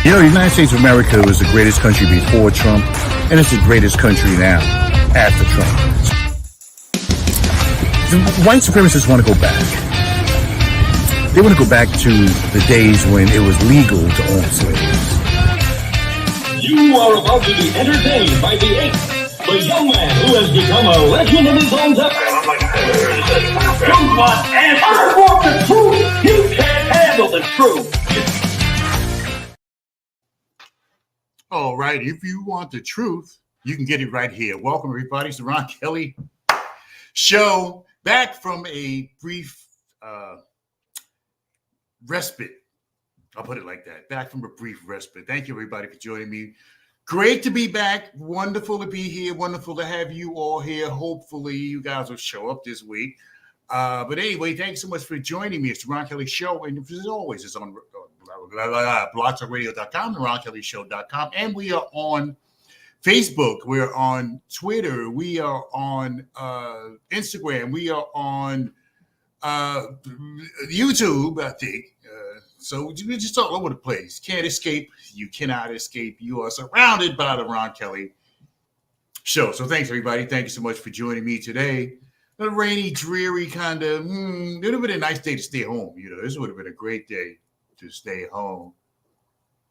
The United States of America was the greatest country before Trump, and it's the greatest country now after Trump. The white supremacists want to go back. They want to go back to the days when it was legal to own slaves. You are about to be entertained by the ape, the young man who has become a legend in his own time. Come on, and I want the truth. You can't handle the truth. All right, if you want the truth, you can get it right here. Welcome, everybody. It's the Ron Kelly Show. Back from a brief respite. I'll put it like that. Back from a brief respite. Thank you, everybody, for joining me. Great to be back. Wonderful to be here. Wonderful to have you all here. Hopefully, you guys will show up this week. But anyway, thanks so much for joining me. It's the Ron Kelly Show. And as always, it's on blogtalkradio.com and RonKellyShow.com. And we are on Facebook. We're on Twitter. We are on Instagram. We are on YouTube, I think. So we're just all over the place. Can't escape. You cannot escape. You are surrounded by the Ron Kelly Show. So thanks, everybody. Thank you so much for joining me today. A rainy, dreary kind of, it would have been a nice day to stay home. This would have been a great day to stay home,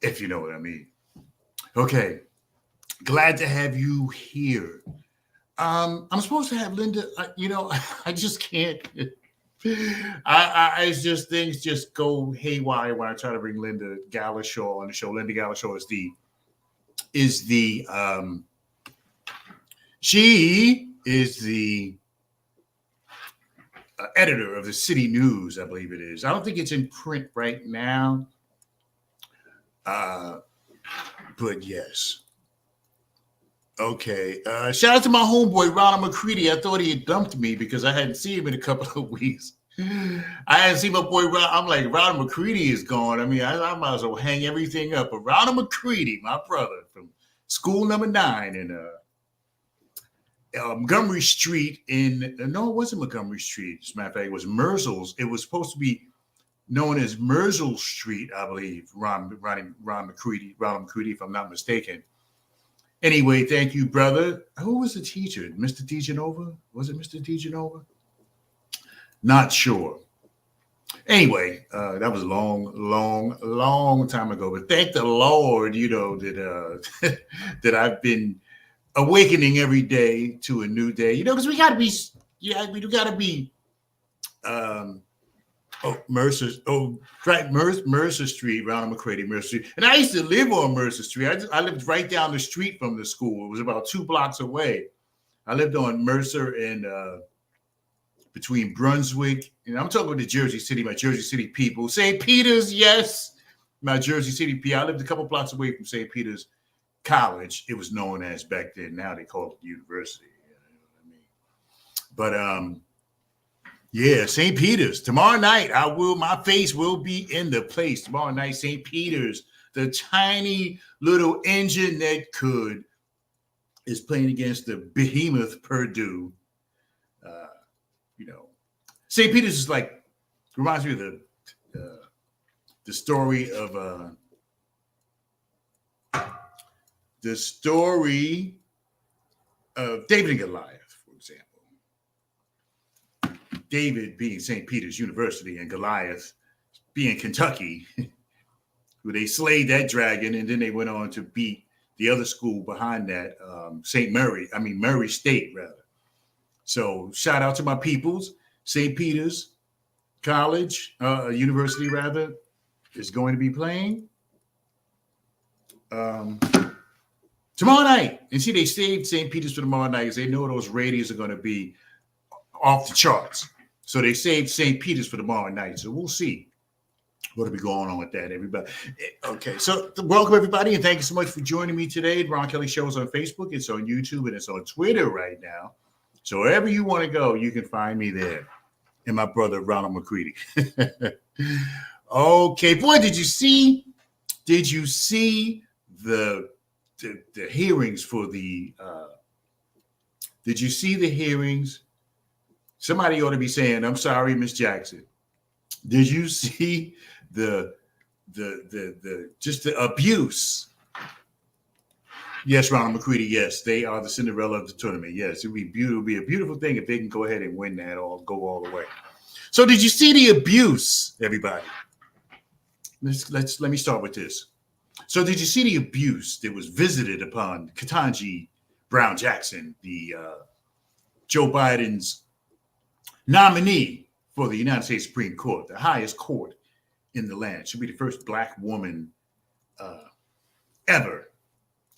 if you know what I mean. Okay. Glad to have you here. I'm supposed to have Lynda, I just can't. It's just things just go haywire when I try to bring Lynda Gallashaw on the show. Lynda Gallashaw she is the editor of the City News, I believe it is. I don't think it's in print right now, but yes. Okay. Shout out to my homeboy, Ronald McCready. I thought he had dumped me because I hadn't seen him in a couple of weeks. I hadn't seen my boy, I'm like, Ronald McCready is gone. I mean, I might as well hang everything up. But Ronald McCready, my brother from school number 9 in Montgomery Street no, it wasn't Montgomery Street. As a matter of fact, it was Merzel's. It was supposed to be known as Merzel Street, I believe. Ronald McCready, if I'm not mistaken. Anyway, thank you, brother. Who was the teacher? Mr. DeGenova? Was it Mr. DeGenova? Not sure. Anyway, that was a long time ago. But thank the Lord, that that I've been awakening every day to a new day. Because we got to be, we do got to be. Mercer Street, Ronald McCready, Mercer Street. And I used to live on Mercer Street. I lived right down the street from the school. It was about 2 blocks away. I lived on Mercer and between Brunswick. And I'm talking about the Jersey City, my Jersey City people. St. Peter's, yes. My Jersey City people. I lived a couple blocks away from St. Peter's College. It was known as back then. Now they call it the university. You know what I mean? But yeah, St. Peter's. Tomorrow night, my face will be in the place. Tomorrow night, St. Peter's, the tiny little engine that could, is playing against the behemoth Purdue. St. Peter's is like, reminds me of the story of David and Goliath, for example. David being St. Peter's University and Goliath being Kentucky, where they slayed that dragon, and then they went on to beat the other school behind that, Murray State, rather. So shout out to my peoples. St. Peter's College, University, rather, is going to be playing tomorrow night. And see, they saved St. Peter's for tomorrow night because they know those ratings are going to be off the charts. So they saved St. Peter's for tomorrow night. So we'll see what'll be going on with that, everybody. Okay, so welcome, everybody, and thank you so much for joining me today. Ron Kelly Show is on Facebook. It's on YouTube, and it's on Twitter right now. So wherever you want to go, you can find me there. And my brother, Ronald McCready. Okay, boy, did you see the hearings for the did you see the hearings? Somebody ought to be saying, I'm sorry, Miss Jackson. Did you see the just the abuse. Yes, Ronald McCready. Yes, they are the Cinderella of the tournament. Yes, it would be beautiful. It'd be a beautiful thing if they can go ahead and win that or go all the way. So, did you see the abuse, everybody? Let me start with this. So, did you see the abuse that was visited upon Ketanji Brown Jackson, the Joe Biden's nominee for the United States Supreme Court, the highest court in the land? She'll be the first Black woman ever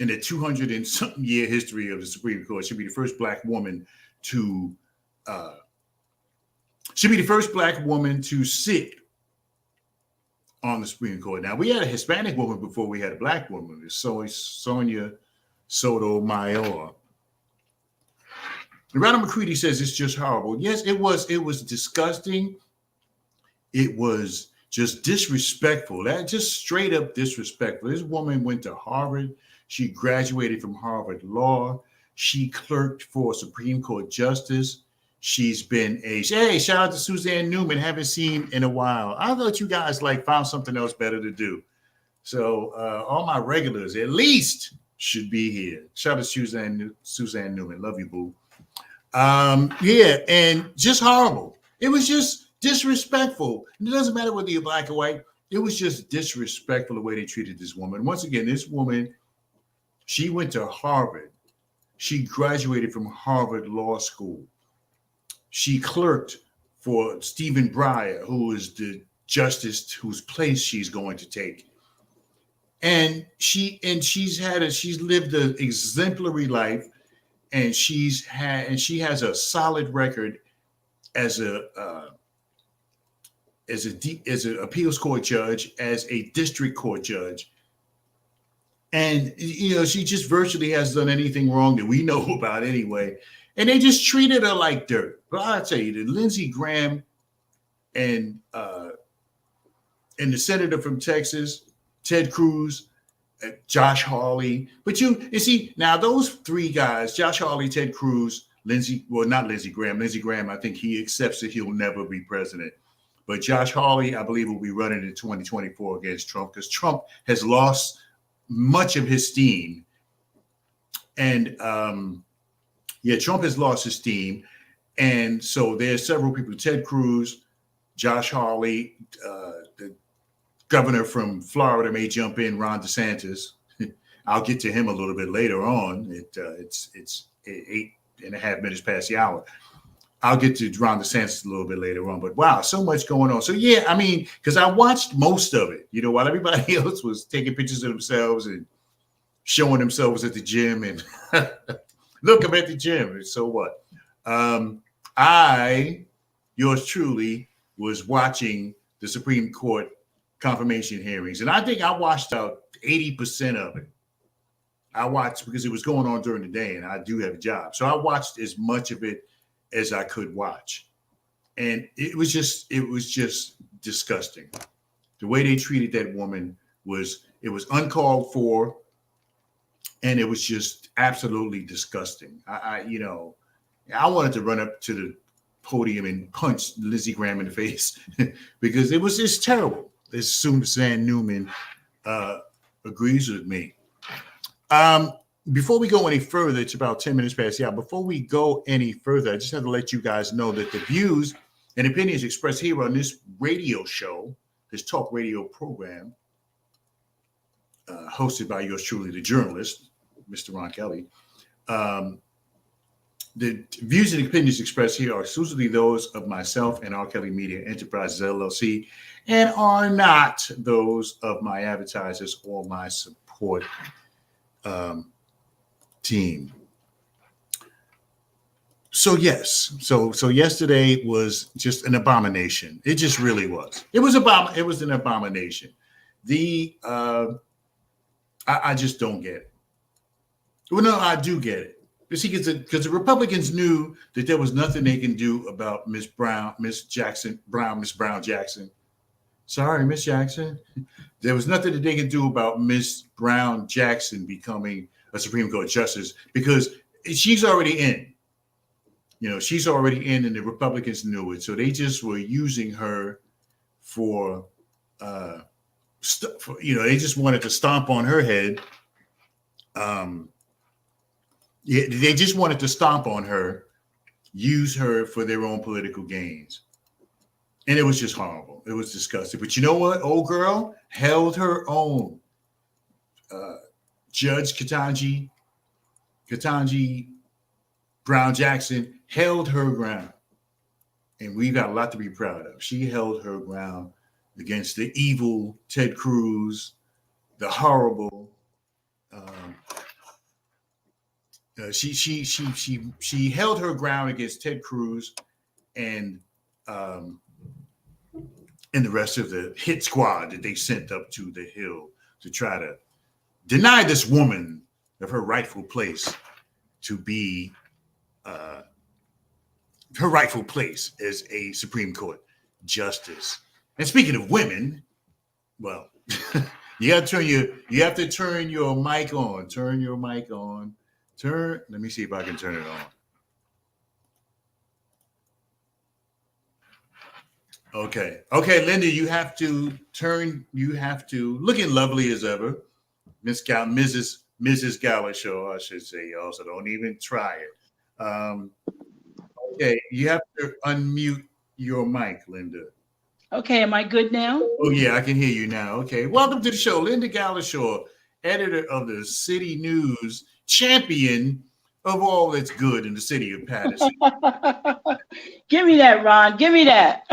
in the 200 and something year history of the Supreme Court. She'll be the first Black woman to sit on the Supreme Court. Now, we had a Hispanic woman before we had a Black woman. It's Sonia Sotomayor. Ronald McCready says it's just horrible. Yes, it was. It was disgusting. It was just disrespectful. That just straight up disrespectful. This woman went to Harvard. She graduated from Harvard Law. She clerked for Supreme Court Justice. She's been hey, shout out to Suzanne Newman. Haven't seen in a while. I thought you guys found something else better to do. So all my regulars at least should be here. Shout out to Suzanne Newman. Love you, boo. Yeah, and just horrible. It was just disrespectful. And it doesn't matter whether you're Black or white. It was just disrespectful the way they treated this woman. Once again, this woman, she went to Harvard. She graduated from Harvard Law School. She clerked for Stephen Breyer, who is the justice whose place she's going to take. And she's lived an exemplary life, and she has a solid record as an appeals court judge, as a district court judge. And, she just virtually hasn't done anything wrong that we know about anyway. And they just treated her like dirt. But I'll tell you, the Lindsey Graham and the senator from Texas, Ted Cruz, Josh Hawley. But you see, now those three guys, Josh Hawley, Ted Cruz, not Lindsey Graham. Lindsey Graham, I think he accepts that he'll never be president. But Josh Hawley, I believe, will be running in 2024 against Trump, because Trump has lost much of his steam. And Trump has lost his steam. And so there's several people, Ted Cruz, Josh Hawley, the governor from Florida may jump in, Ron DeSantis. I'll get to him a little bit later on. It's 8.5 minutes past the hour. I'll get to Ron DeSantis a little bit later on. But wow, so much going on. So yeah, I mean, because I watched most of it, while everybody else was taking pictures of themselves and showing themselves at the gym and look, I'm at the gym. So what? Yours truly, was watching the Supreme Court confirmation hearings. And I think I watched out 80% of it. I watched because it was going on during the day and I do have a job. So I watched as much of it as I could watch. And it was just disgusting. The way they treated that woman was uncalled for. And it was just absolutely disgusting. I wanted to run up to the podium and punch Lindsey Graham in the face because it was just terrible. As Suzanne Newman agrees with me. Before we go any further, it's about 10 minutes past the hour. Before we go any further, I just have to let you guys know that the views and opinions expressed here on this radio show, this talk radio program, hosted by yours truly, the journalist, Mr. Ron Kelly. The views and opinions expressed here are exclusively those of myself and R. Kelly Media Enterprises, LLC, and are not those of my advertisers or my support team. So yes, so yesterday was just an abomination. It just really was. It was an abomination. I just don't get it. Well, no, I do get it. Because the Republicans knew that there was nothing they can do about Miss Brown Jackson. Sorry, Miss Jackson. There was nothing that they could do about Miss Brown Jackson becoming a Supreme Court justice because she's already in. She's already in, and the Republicans knew it. So they just were using her for they just wanted to stomp on her head. Yeah, they just wanted to stomp on her, use her for their own political gains. And it was just horrible. It was disgusting. But you know what? Old girl held her own. Judge Ketanji Brown Jackson held her ground. And we got a lot to be proud of. She held her ground against the evil Ted Cruz, the horrible. She held her ground against Ted Cruz and the rest of the hit squad that they sent up to the Hill to try to deny this woman of her rightful place to be her rightful place as a Supreme Court justice. And speaking of women, well, you have to turn your mic on. Turn your mic on. Let me see if I can turn it on. Okay, Lynda, you have to looking lovely as ever. Mrs. Gallashaw, I should say, y'all, so don't even try it. Okay, you have to unmute your mic, Lynda. Okay, am I good now? Oh, yeah, I can hear you now. Okay, welcome to the show. Lynda Gallashaw, editor of the City News, champion of all that's good in the city of Patterson. Give me that, Ron. Give me that.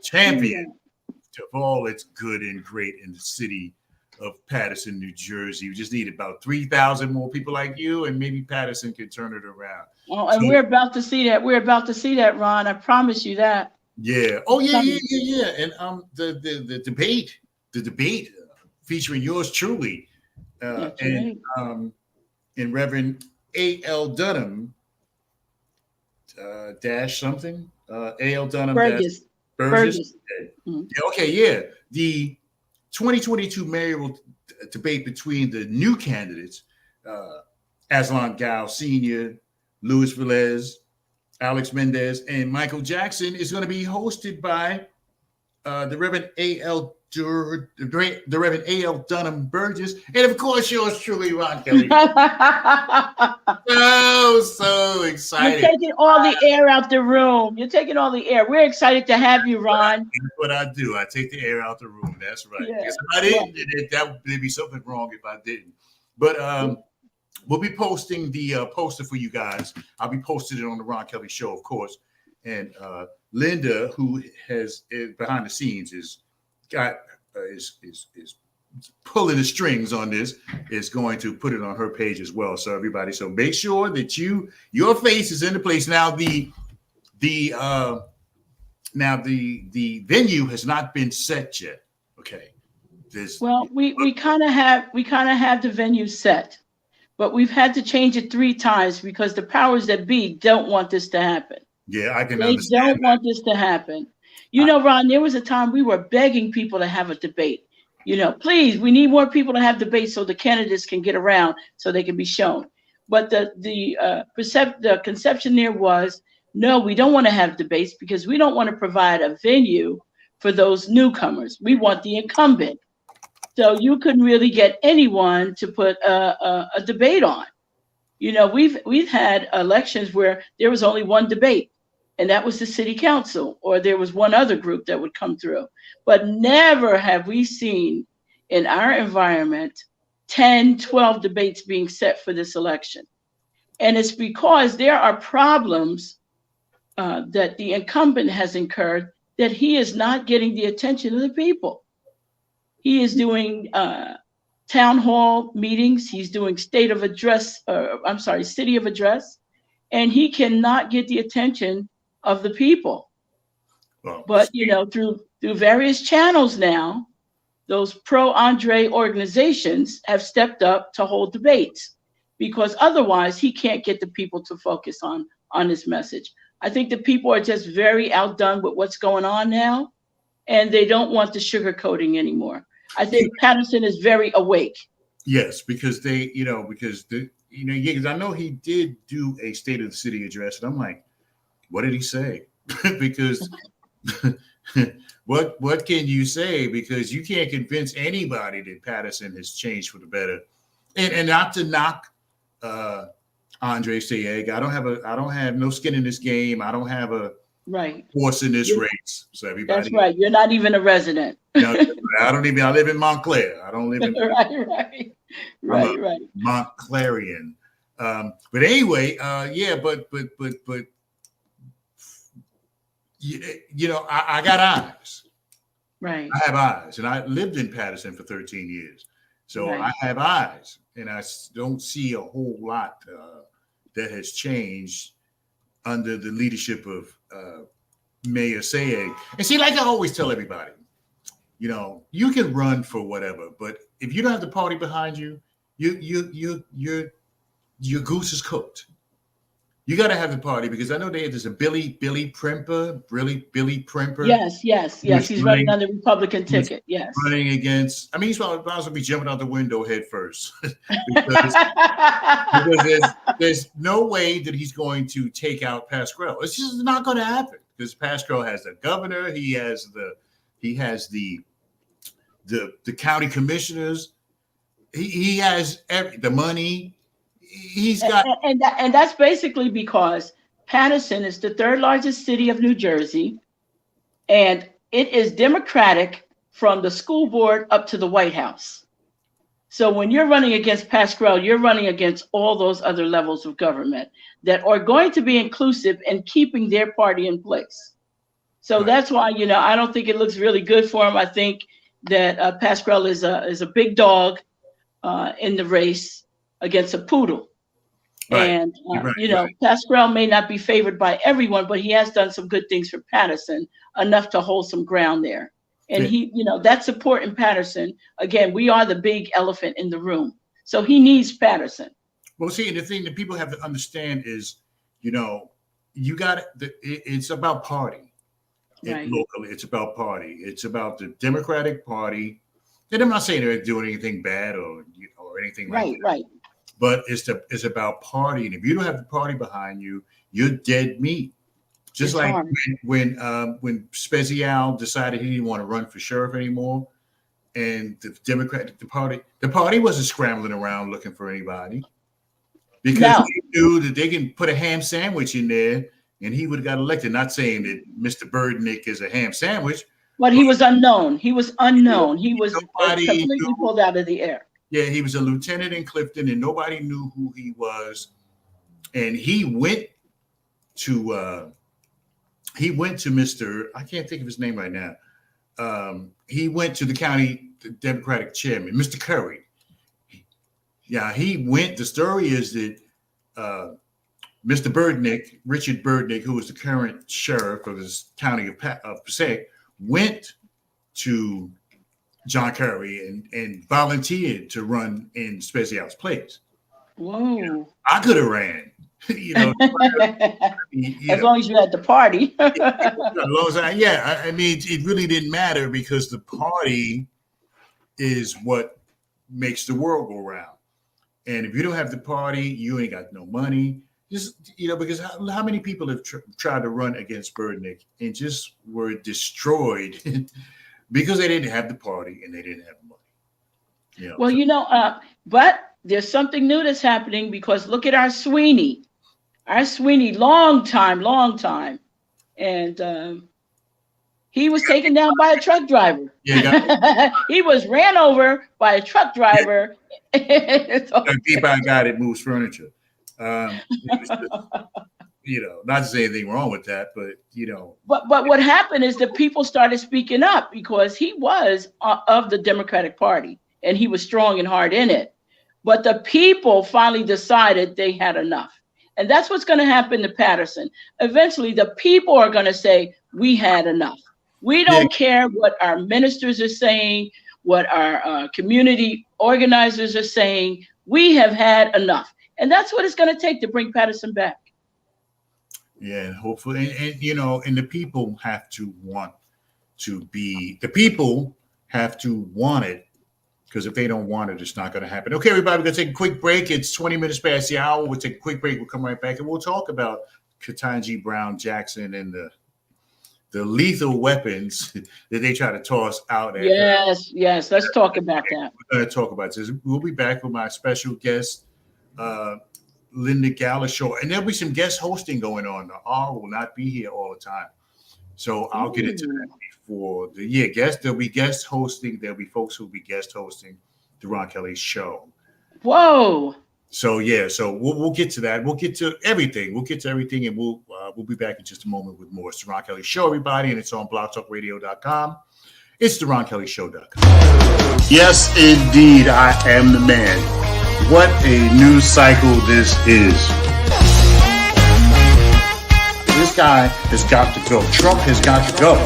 Champion of all that's good and great in the city of Patterson, New Jersey. We just need about 3,000 more people like you, and maybe Patterson can turn it around. Oh, and we're about to see that. We're about to see that, Ron. I promise you that. Yeah. Oh, yeah. And the debate featuring yours truly, and Reverend A.L. Dunham dash something. A.L. Dunham Burgess. Burgess. Okay. Yeah. The 2022 mayoral debate between the new candidates, Aslan Gao Sr., Luis Velez, Alex Mendez, and Michael Jackson is going to be hosted by the Reverend A.L. Dunham Burgess, and of course yours truly, Ron Kelly. So excited! You're taking all the air out the room. You're taking all the air. We're excited to have you, Ron. That's what I do. I take the air out the room. That's right. Yeah. If I didn't, there'd be something wrong if I didn't. But we'll be posting the poster for you guys. I'll be posting it on the Ron Kelly Show, of course. And Lynda, who has behind the scenes, is pulling the strings on this, is going to put it on her page as well. So everybody, so make sure that your face is in the place. Now the venue has not been set yet. Okay. We kind of have the venue set, but we've had to change it 3 times because the powers that be don't want this to happen. Yeah, I can understand. They don't want this to happen. Ron, there was a time we were begging people to have a debate. Please, we need more people to have debates so the candidates can get around so they can be shown. But the conception there was, no, we don't want to have debates because we don't want to provide a venue for those newcomers. We want the incumbent. So you couldn't really get anyone to put a debate on. We've had elections where there was only one debate, and that was the city council, or there was one other group that would come through. But never have we seen in our environment 10, 12 debates being set for this election. And it's because there are problems that the incumbent has incurred that he is not getting the attention of the people. He is doing town hall meetings. He's doing city of address, and he cannot get the attention of the people. Well, but through various channels now, those pro-Andre organizations have stepped up to hold debates because otherwise he can't get the people to focus on his message. I think the people are just very outdone with what's going on now, and they don't want the sugarcoating anymore. I think Patterson is very awake. Yes, because because I know he did do a State of the City address, and I'm like, what did he say? Because what can you say? Because you can't convince anybody that Patterson has changed for the better. And not to knock Andre Sayegh. I don't have no skin in this game. I don't have a horse in this race. So everybody, that's right. You're not even a resident. No, I live in Montclair. I don't live in right. Montclarian. But anyway, but I got eyes. Right. I have eyes, and I lived in Patterson for 13 years. So I have eyes, and I don't see a whole lot that has changed under the leadership of Mayor Sayegh. And see, like I always tell everybody, you can run for whatever, but if you don't have the party behind you, your goose is cooked. You got to have the party, because I know there's a Billy Premper. Yes. He's running on the Republican ticket. Yes. Running against, he's probably going to be jumping out the window head first. because there's no way that he's going to take out Pascrell. It's just not going to happen, because Pascrell has the governor. He has the county commissioners. He has the money. He's got, and that's basically because Patterson is the third largest city of New Jersey, and it is Democratic from the school board up to the White House. So when you're running against Pascrell, you're running against all those other levels of government that are going to be inclusive and keeping their party in place. So that's why, I don't think it looks really good for him. I think that Pascrell is a big dog in the race against a poodle. Right. And, Pascrell may not be favored by everyone, but he has done some good things for Patterson, enough to hold some ground there. And that support in Patterson, again, we are the big elephant in the room. So he needs Patterson. Well, see, the thing that people have to understand is, it's about party. Locally, it's about party. It's about the Democratic Party. And I'm not saying they're doing anything bad or anything like that. Right. But it's about party, and if you don't have the party behind you, you're dead meat. Just like when Spezial decided he didn't want to run for sheriff anymore, and the party wasn't scrambling around looking for anybody, because they knew that they can put a ham sandwich in there and he would have got elected. Not saying that Mr. Birdnick is a ham sandwich, but he was unknown. He was completely pulled out of the air. Yeah, he was a lieutenant in Clifton, and nobody knew who he was. And he went to Mr. I can't think of his name right now. He went to the county Democratic chairman, Mr. Curry. Yeah, he went. The story is that Mr. Birdnick, Richard Birdnick, who was the current sheriff of this county of Passaic, went to John Curry and volunteered to run in Spezial's place. Whoa! I could have ran. As long as you had the party. As long as it really didn't matter, because the party is what makes the world go round. And if you don't have the party, you ain't got no money. Just because how many people have tried to run against Birdnick and just were destroyed because they didn't have the party and they didn't have money. But there's something new that's happening, because look at our Sweeney, long time. And he was taken down by a truck driver. Yeah, he was ran over by a truck driver. Beat by a guy that moves furniture. Not to say anything wrong with that, but But what happened is that people started speaking up, because he was of the Democratic Party and he was strong and hard in it. But the people finally decided they had enough. And that's what's going to happen to Patterson. Eventually, the people are going to say, we had enough. We don't care what our ministers are saying, what our community organizers are saying. We have had enough. And that's what it's going to take to bring Patterson back. Yeah, hopefully. And the people have to want it, because if they don't want it, it's not going to happen. Okay, everybody, we're going to take a quick break. It's 20 minutes past the hour. We'll take a quick break. We'll come right back, and we'll talk about Ketanji Brown Jackson and the lethal weapons that they try to toss out at her. Yes. Let's talk about that. We're going to talk about this. We'll be back with my special guest, Lynda Gallashaw, and there'll be some guest hosting going on. The R will not be here all the time, so I'll get into that before the guest. There'll be guest hosting. There'll be folks who'll be guest hosting the Ron Kelly Show. Whoa. So we'll get to that. We'll get to everything. And we'll be back in just a moment with more. It's the Ron Kelly Show, everybody, and it's on blogtalkradio.com. It's the RonKellyShow.com. Yes, indeed, I am the man. What a news cycle this is. This guy has got to go. Trump has got to go.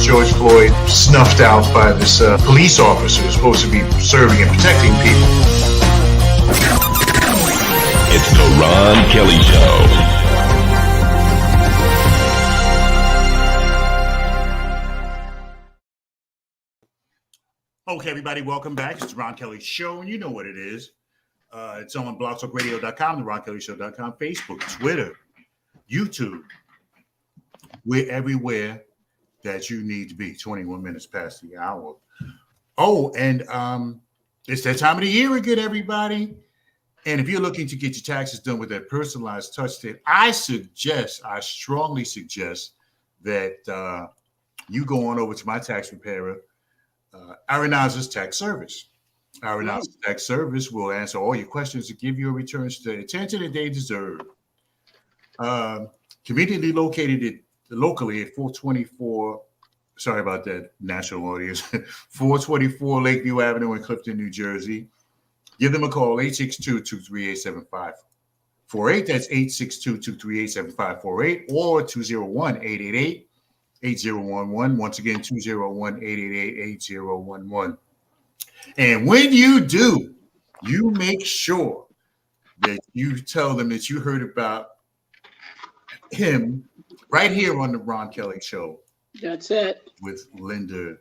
George Floyd snuffed out by this police officer who's supposed to be serving and protecting people. It's the Ron Kelly Show. Okay, everybody, welcome back. It's the Ron Kelly Show, and you know what it is. It's on blogtalkradio.com, the RonKellyShow.com, Facebook, Twitter, YouTube. We're everywhere that you need to be. 21 minutes past the hour. Oh, and it's that time of the year again, everybody. And if you're looking to get your taxes done with that personalized touch tip, I strongly suggest that you go on over to my tax preparer, Arenaza's Tax Service. Arenaza's Tax Service will answer all your questions and give your returns the attention that they deserve. Conveniently located locally at 424, sorry about that, national audience, 424 Lakeview Avenue in Clifton, New Jersey. Give them a call, 862-238-7548. That's 862-238-7548 or 201-888-8011. Once again, 201-888-8011. And when you do, you make sure that you tell them that you heard about him right here on the Ron Kelly Show. That's it. With Lynda,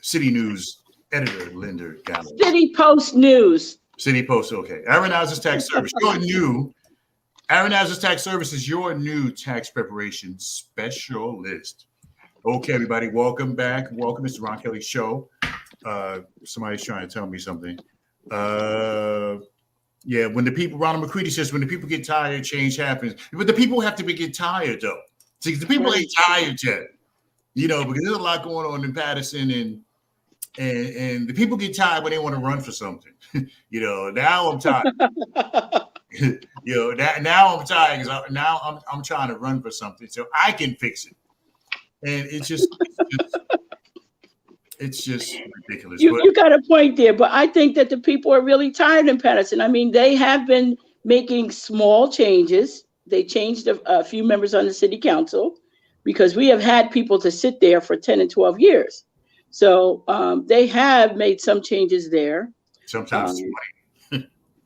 City News editor Lynda Gallashaw. City Post News. City Post, okay. Arenaza's Tax Service. Arenaza's Tax Service is your new tax preparation specialist. Okay, everybody, welcome back. Welcome, Mr. Ron Kelly Show. Somebody's trying to tell me something. Ronald McCready says, when the people get tired, change happens. But the people have to get tired, though. See, the people ain't tired yet, because there's a lot going on in Patterson, and the people get tired when they want to run for something. Now I'm tired. Now I'm tired because now I'm trying to run for something so I can fix it. And it's just ridiculous. You got a point there, but I think that the people are really tired in Patterson. I mean, they have been making small changes. They changed a few members on the city council because we have had people to sit there for 10 and 12 years. So they have made some changes there. Sometimes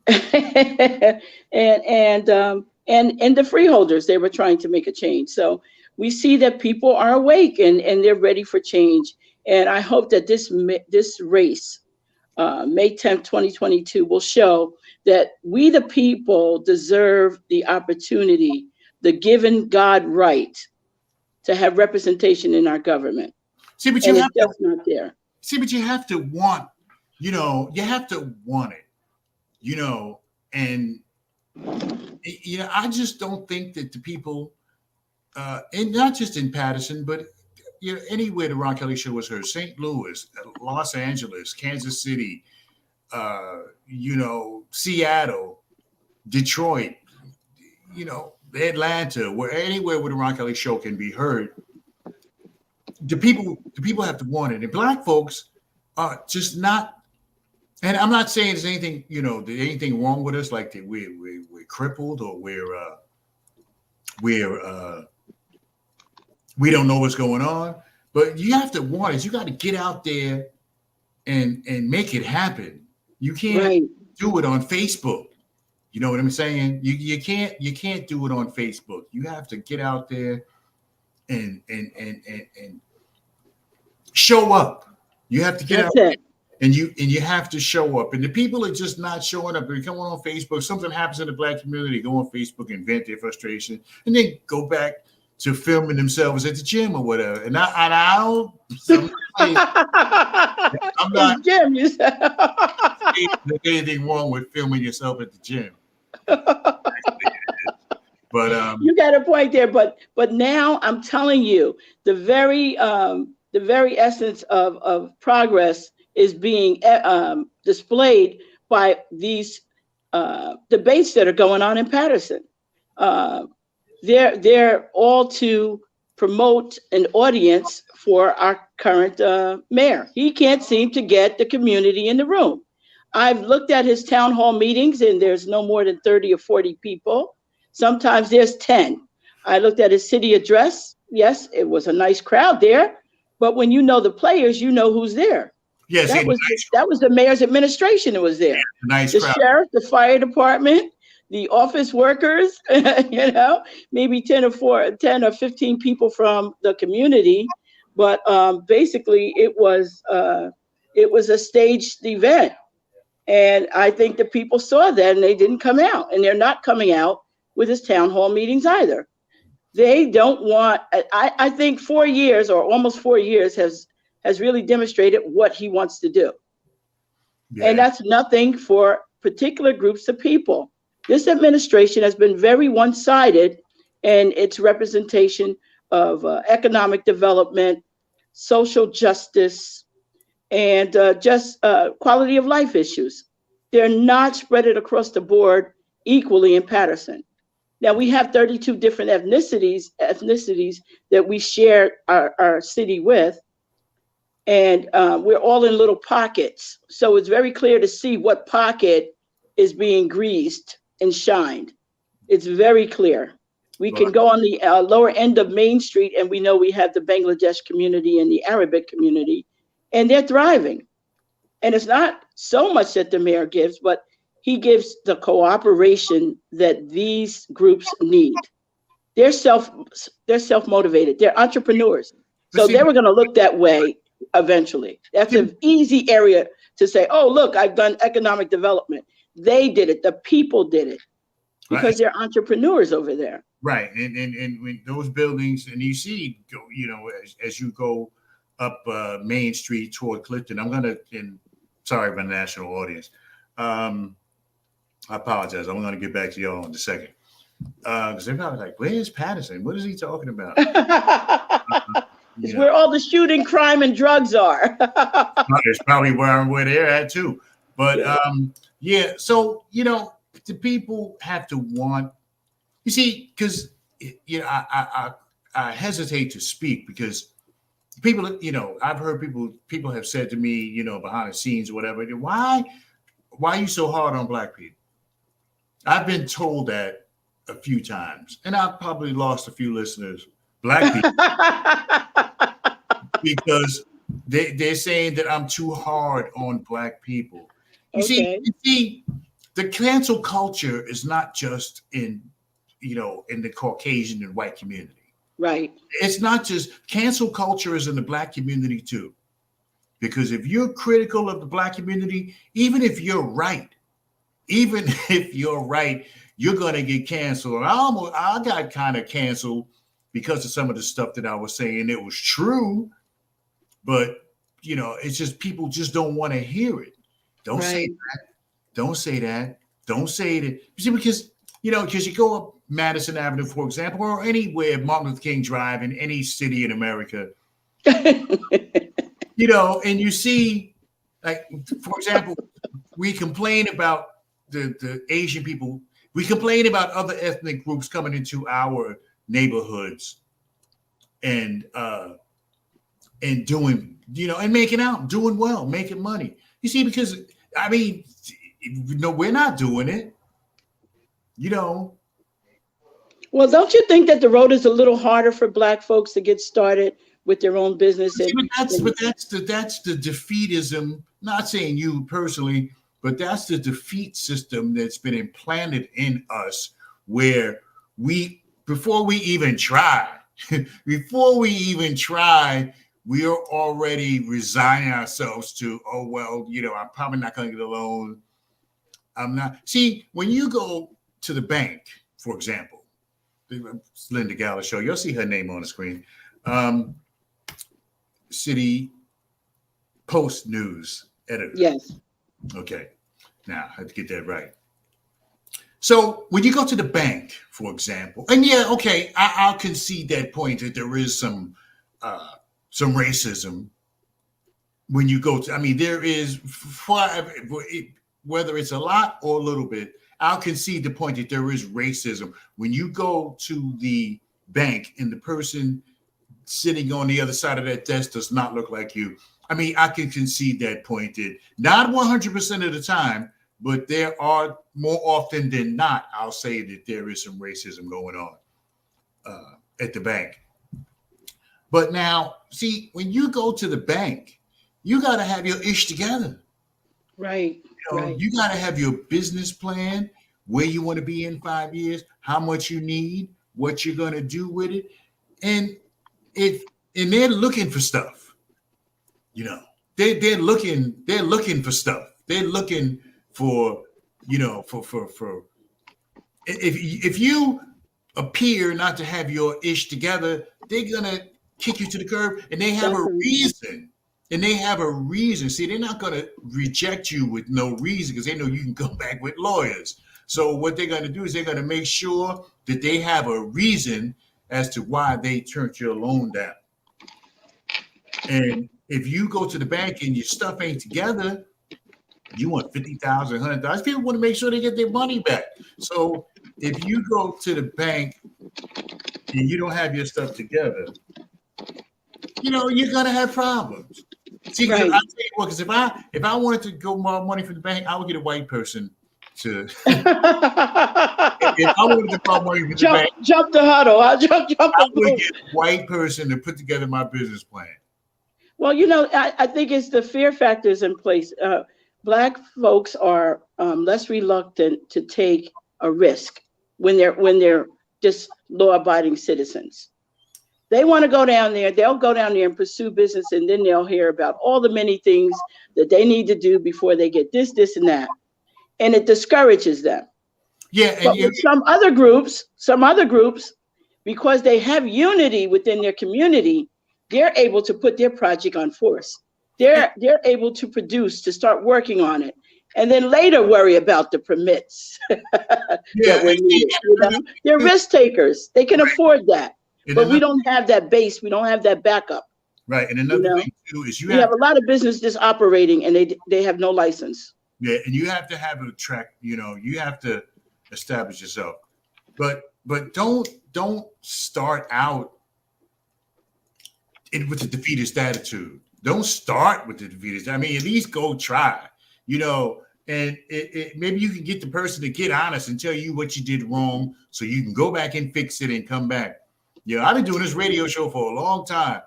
and the freeholders, they were trying to make a change. So we see that people are awake and they're ready for change. And I hope that this race, May 10th, 2022, will show that we, the people, deserve the opportunity, the given God right to have representation in our government. See, but it's just not there. See, but you have to want, you have to want it, and, I just don't think that the people, and not just in Patterson, but anywhere the Ron Kelly Show was heard, St. Louis, Los Angeles, Kansas City, Seattle, Detroit, Atlanta, anywhere where the Ron Kelly Show can be heard, the people have to want it. And Black folks are just not, and I'm not saying there's anything, there's anything wrong with us, like that we're crippled or we don't know what's going on, but you have to want it. You got to get out there and make it happen. You can't do it on Facebook. You know what I'm saying? You can't do it on Facebook. You have to get out there and show up. You have to get out there and you have to show up. And the people are just not showing up. They come on Facebook. Something happens in the Black community. Go on Facebook and vent their frustration, and then go back to filming themselves at the gym or whatever. And I don't. I'm not. Gym, you said. There's anything wrong with filming yourself at the gym. But you got a point there. But now I'm telling you, the very essence of progress is being displayed by these debates that are going on in Patterson. They're all to promote an audience for our current mayor. He can't seem to get the community in the room. I've looked at his town hall meetings, and there's no more than 30 or 40 people. Sometimes there's 10. I looked at his city address. Yes, it was a nice crowd there, but when you know the players, you know who's there. yes, That was the mayor's administration that was there. nice The crowd. sheriff, the fire department, the office workers, maybe 10 or 15 people from the community. But basically it was a staged event. And I think the people saw that and they didn't come out, and they're not coming out with his town hall meetings either. They don't want, I think 4 years or almost 4 years has really demonstrated what he wants to do. Yeah. And that's nothing for particular groups of people. This administration has been very one-sided in its representation of economic development, social justice, and just quality of life issues. They're not spread it across the board equally in Patterson. Now, we have 32 different ethnicities that we share our city with, and we're all in little pockets. So it's very clear to see what pocket is being greased and shined. It's very clear. We can go on the lower end of Main Street, and we know we have the Bangladesh community and the Arabic community, and they're thriving. And it's not so much that the mayor gives, but he gives the cooperation that these groups need. They're self-motivated. They're entrepreneurs. So they were going to look that way eventually. That's an easy area to say, oh, look, I've done economic development. They did it. The people did it because they're entrepreneurs over there. Right. And when those buildings, and you see, as you go up Main Street toward Clifton, sorry for the national audience. I apologize. I'm going to get back to y'all in a second. Because they're probably like, where's Patterson? What is he talking about? It's where all the shooting, crime, and drugs are. It's probably where they're at too. But so the people have to want. You see, because I hesitate to speak because people, I've heard people have said to me, behind the scenes or whatever, why are you so hard on Black people? I've been told that a few times, and I've probably lost a few listeners, Black people, because they're saying that I'm too hard on Black people. You see, the cancel culture is not just in the Caucasian and white community. Right. It's not just cancel culture is in the Black community too. Because if you're critical of the Black community, even if you're right, you're going to get canceled. I got kind of canceled because of some of the stuff that I was saying. It was true, but it's just people just don't want to hear it. Don't say that. Don't say that. Don't say it. You see, because you go up Madison Avenue, for example, or anywhere, Martin Luther King Drive in any city in America, and you see, like, for example, we complain about the Asian people. We complain about other ethnic groups coming into our neighborhoods and doing, and making out, doing well, making money. You see, because we're not doing it. Well, don't you think that the road is a little harder for Black folks to get started with their own business? But that's the defeatism. Not saying you personally, but that's the defeat system that's been implanted in us, where before we even try, we are already resigning ourselves to, oh, well, I'm probably not going to get a loan. I'm not. See, when you go to the bank, for example, Lynda Gallashaw, you'll see her name on the screen. City Post News editor. Yes. Okay. Now, I have to get that right. So when you go to the bank, for example, and yeah, okay, I'll concede that point that there is some racism when you go to, I mean, there is, whether it's a lot or a little bit, I'll concede the point that there is racism when you go to the bank and the person sitting on the other side of that desk does not look like you. I mean, I can concede that point that not 100% of the time, but there are more often than not, I'll say that there is some racism going on at the bank. But now, see, when you go to the bank, you got to have your ish together. Right. Right. You got to have your business plan, where you want to be in 5 years, how much you need, what you're going to do with it. And they're looking for stuff, they're looking for stuff. They're looking for, for if you appear not to have your ish together, they're gonna kick you to the curb, and they have a reason. See, they're not gonna reject you with no reason because they know you can come back with lawyers. So what they're gonna do is they're gonna make sure that they have a reason as to why they turned your loan down. And if you go to the bank and your stuff ain't together, you want $50,000, $100,000. People want to make sure they get their money back. So if you go to the bank and you don't have your stuff together, you're gonna have problems. See, right. I'll tell you what, because if I wanted to go borrow money from the bank, I would get a white person to. If I wanted to borrow money from the bank, jump the huddle. I would get a white person to put together my business plan. Well, I think it's the fear factors in place. Black folks are less reluctant to take a risk when they're just law-abiding citizens. They want to go down there. They'll go down there and pursue business, and then they'll hear about all the many things that they need to do before they get this, and that, and it discourages them. Yeah, but with some other groups, because they have unity within their community, they're able to put their project on force. They're able to produce, to start working on it, and then later worry about the permits. They're risk takers. They can afford that. But we don't have that base. We don't have that backup. Right. And another thing too is we have a lot of business just operating and they have no license. Yeah, and you have to have a track, you have to establish yourself. But don't start out with the defeatist attitude. Don't start with the defeatist. I mean, at least go try, and maybe you can get the person to get honest and tell you what you did wrong so you can go back and fix it and come back. I've been doing this radio show for a long time,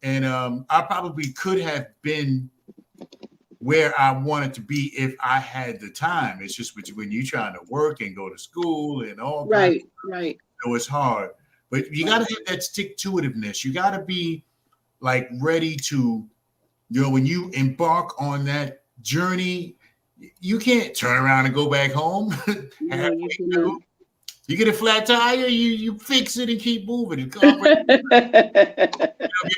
and I probably could have been where I wanted to be if I had the time. It's just when you're trying to work and go to school and all that. Right. It's hard. But you got to have that stick-to-itiveness. You got to be like ready to, when you embark on that journey, you can't turn around and go back home. You get a flat tire, you fix it and keep moving. Your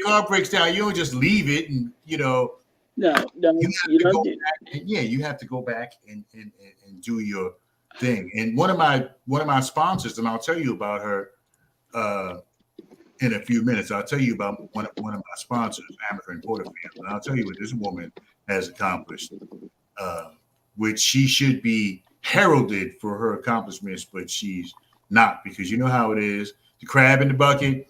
car breaks down, you don't just leave it and No, you don't do that. You have to go back and do your thing. And one of my sponsors, and I'll tell you about her in a few minutes. I'll tell you about one of my sponsors, American Porterfield, and I'll tell you what this woman has accomplished, which she should be heralded for her accomplishments, but she's not, because you know how it is, the crab in the bucket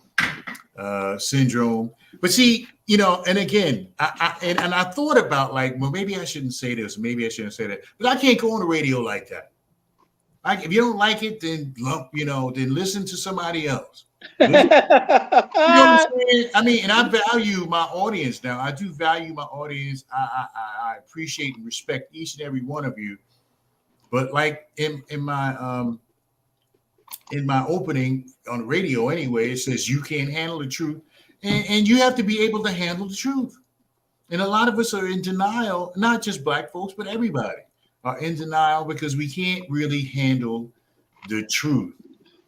syndrome. But see, and again, I thought about well, maybe I shouldn't say this, maybe I shouldn't say that, but I can't go on the radio like that. If you don't like it, then then listen to somebody else. You know what I'm saying? I mean, and I value my audience now. I do value my audience. I appreciate and respect each and every one of you. But like in my opening on the radio anyway, it says you can't handle the truth. and you have to be able to handle the truth. And a lot of us are in denial, not just black folks, but everybody are in denial because we can't really handle the truth.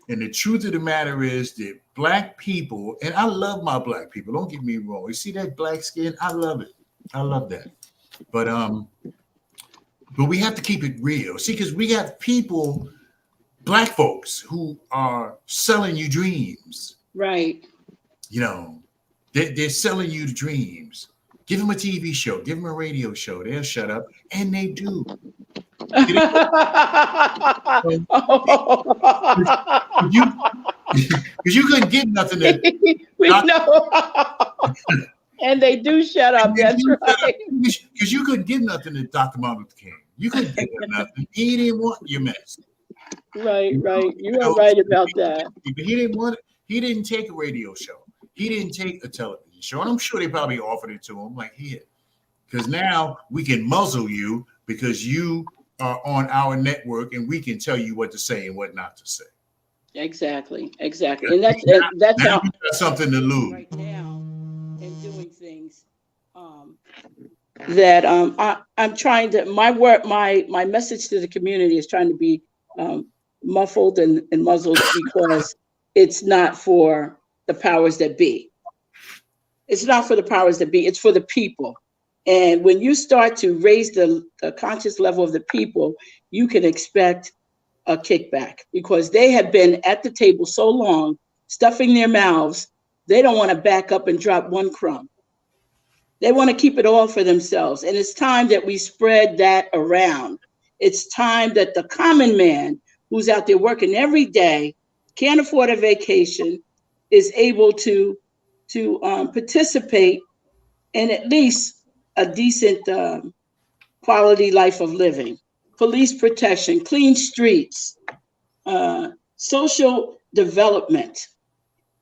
And the truth of the matter is that black people, and I love my black people, don't get me wrong. You see that black skin? I love it. I love that. But we have to keep it real. See, because we have people, black folks, who are selling you dreams. Right. You know, they're selling you the dreams. Give them a TV show, give them a radio show. They'll shut up, and they do. Because you couldn't give nothing to we know. And they do shut up. That's right. Because you couldn't give nothing to Dr. Martin Luther King. You couldn't give him nothing. He didn't want your mess. Right. You are right about that. But he didn't want it. He didn't take a radio show. He didn't take a television show. And I'm sure they probably offered it to him, like, here. Because now we can muzzle you because you are on our network and we can tell you what to say and what not to say. Exactly. And that's now we got something to lose. Right now, and doing things that I'm trying to, my message to the community is trying to be muffled and muzzled because it's not for the powers that be. It's not for the powers that be. It's for the people. And when you start to raise the conscious level of the people, you can expect a kickback because they have been at the table so long, stuffing their mouths. They don't want to back up and drop one crumb. They want to keep it all for themselves. And it's time that we spread that around. It's time that the common man who's out there working every day, can't afford a vacation, is able to participate in at least a decent quality life of living. Police protection, clean streets, social development,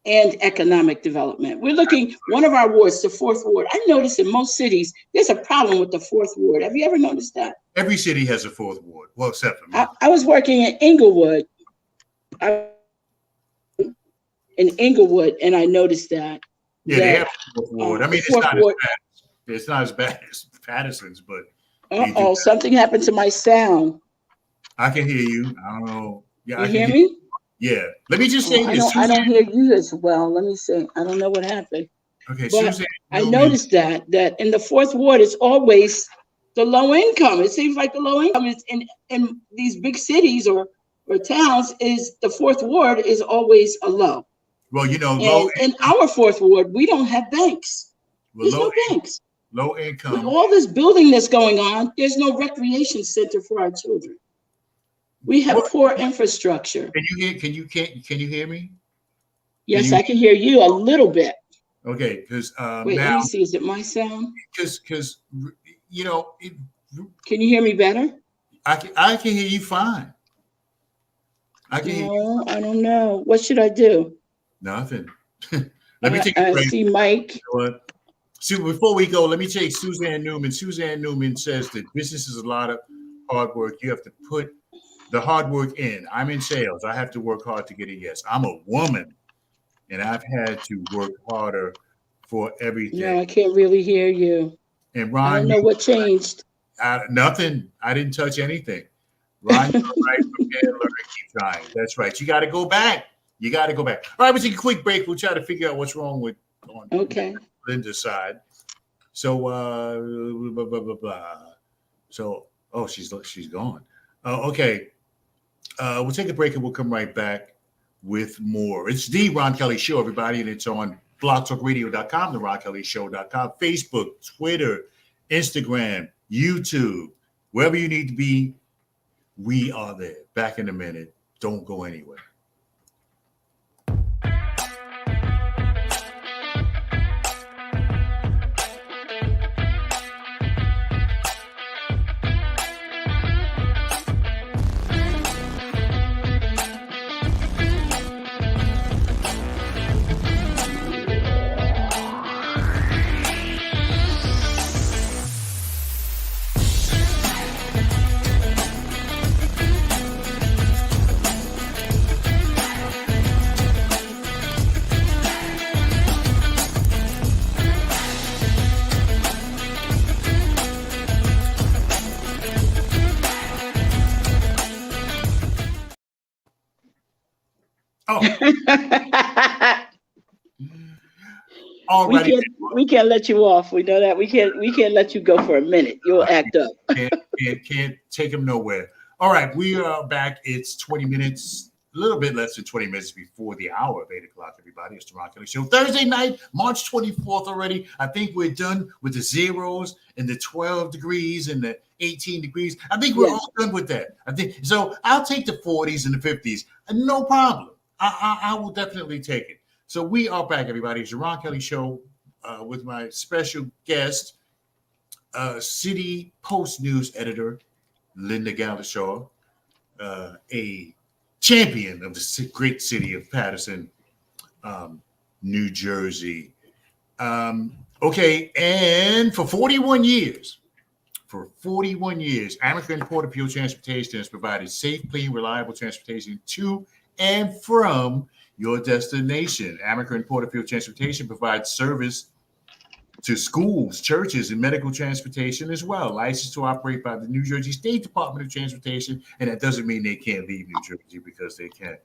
and economic development. We're looking, one of our wards, the 4th ward. I noticed in most cities, there's a problem with the 4th ward. Have you ever noticed that? Every city has a 4th ward. Well, except for me. I was working in Inglewood. And I noticed that. Yeah, they have a 4th ward. I mean, it's not as bad as Patterson's, but. Something happened to my sound. I can hear you. I don't know. Yeah, you hear me? Yeah. Let me just say this. I don't hear you as well. Let me say. I don't know what happened. Okay, but Suzanne. I noticed that in the 4th ward, it's always the low income. It seems like the low income is in these big cities or towns is the 4th ward is always a low. Well, you know, in our 4th ward, we don't have banks. There's no banks. Low income. With all this building that's going on, there's no recreation center for our children. We have poor infrastructure. Can you hear me? Yes, I can hear you a little bit. Okay, because wait, let me see. Is it my sound? Because you know. Can you hear me better? I can hear you fine. I don't know. What should I do? Nothing. Let me take a break. See Mike. You know, so before we go, let me take Suzanne Newman. Suzanne Newman says that business is a lot of hard work. You have to put the hard work in. I'm in sales. I have to work hard to get a yes. I'm a woman, and I've had to work harder for everything. No, I can't really hear you. And Ron, I don't know what changed. Nothing. I didn't touch anything. Ron, you're right. Prepare, learn, keep trying. That's right. You got to go back. All right, we'll take a quick break. We'll try to figure out what's wrong with Lynda's side. So blah, blah, blah, blah. So she's gone. Okay. We'll take a break and we'll come right back with more. It's the Ron Kelly Show, everybody, and it's on blogtalkradio.com, the RonKellyShow.com, Facebook, Twitter, Instagram, YouTube, wherever you need to be, we are there. Back in a minute. Don't go anywhere. Oh, all right. We can't let you off. We know that. We can't let you go for a minute. You'll act up. Can't take him nowhere. All right, we are back. It's 20 minutes, a little bit less than 20 minutes before the hour of 8 o'clock, everybody. It's the Ron Kelly Show. Thursday night, March 24th already. I think we're done with the zeros and the 12 degrees and the 18 degrees. I think we're all done with that. I think so. I'll take the 40s and the 50s. No problem. I will definitely take it. So we are back, everybody. It's the Ron Kelly Show with my special guest, City Post News editor, Lynda Gallashaw, a champion of the great city of Paterson, New Jersey. Okay, and for 41 years, American Porterfield Transportation has provided safe, clean, reliable transportation to and from your destination. American Porterfield Transportation provides service to schools, churches, and medical transportation as well. Licensed to operate by the New Jersey State Department of Transportation, and that doesn't mean they can't leave New Jersey because they can.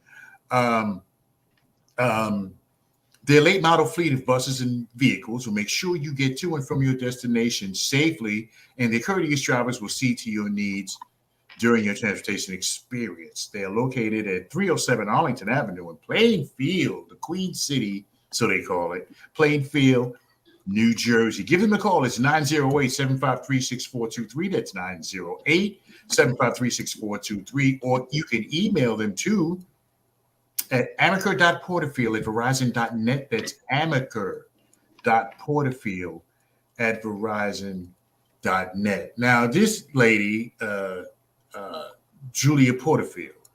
Their late model fleet of buses and vehicles will make sure you get to and from your destination safely, and their courteous drivers will see to your needs during your transportation experience. They are located at 307 Arlington Avenue in Plainfield, the Queen City, so they call it, Plainfield, New Jersey. Give them a call. It's 908-753-6423. That's 908-753-6423. Or you can email them too at amaker.porterfield@verizon.net. That's amaker.porterfield@verizon.net. Now, this lady, Julia Porterfield,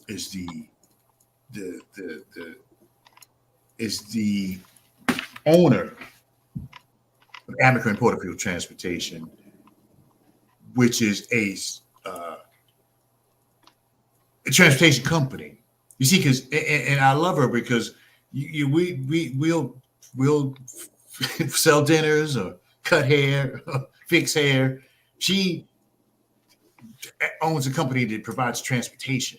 is the owner of Amaker and Porterfield Transportation, which is a transportation company. You see, because and I love her because we'll sell dinners or cut hair, fix hair. She owns a company that provides transportation,